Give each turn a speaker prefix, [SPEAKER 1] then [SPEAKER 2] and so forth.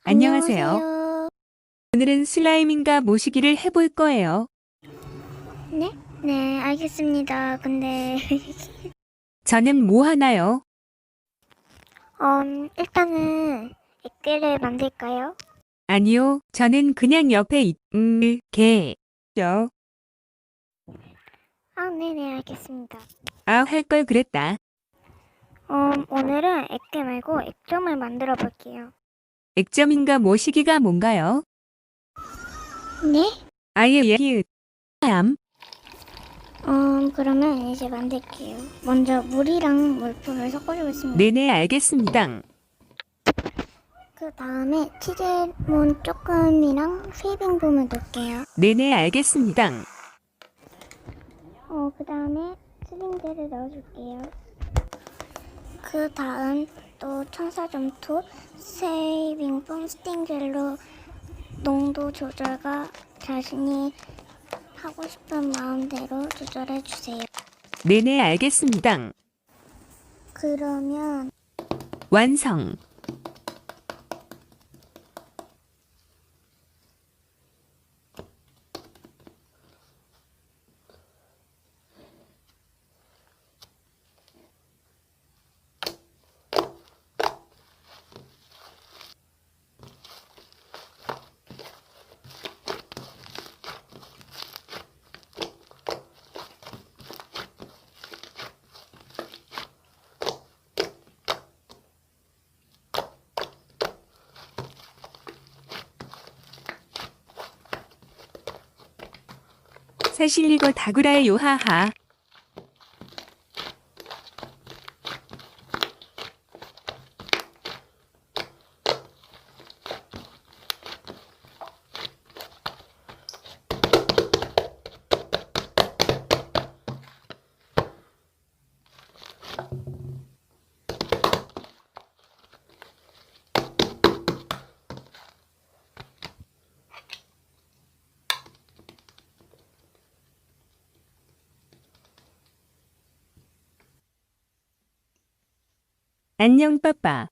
[SPEAKER 1] 안녕하세요.
[SPEAKER 2] 안녕하세요.
[SPEAKER 1] 오늘은 슬라임인가 모시기를 해볼 거예요.
[SPEAKER 2] 네? 네, 알겠습니다. 근데,
[SPEAKER 1] 저는 뭐 하나요?
[SPEAKER 2] 일단은 액계를 만들까요?
[SPEAKER 1] 아니요, 저는 그냥 옆에 개죠.
[SPEAKER 2] 아, 네네, 알겠습니다.
[SPEAKER 1] 아, 할 걸 그랬다.
[SPEAKER 2] 오늘은 액계 말고 액점을 만들어 볼게요.
[SPEAKER 1] 액점인가 모시기가 뭔가요?
[SPEAKER 2] 네?
[SPEAKER 1] 아예 예히읗 암.
[SPEAKER 2] 그러면 이제 만들게요. 먼저 물이랑 물품을 섞어주겠습니다.
[SPEAKER 1] 네네, 알겠습니다.
[SPEAKER 2] 그 다음에 치즈몬 조금이랑 쉐이빙 폼을 넣을게요.
[SPEAKER 1] 네네, 알겠습니다.
[SPEAKER 2] 그 다음에 스링제를 넣어줄게요. 그 다음 또 천사점토, 쉐이빙폼, 스팅젤로 농도 조절과 자신이 하고 싶은 마음대로 조절해 주세요.
[SPEAKER 1] 네네, 알겠습니다.
[SPEAKER 2] 그러면
[SPEAKER 1] 완성. 사실 이거 다구라예요, 하하. 안녕, 빠빠.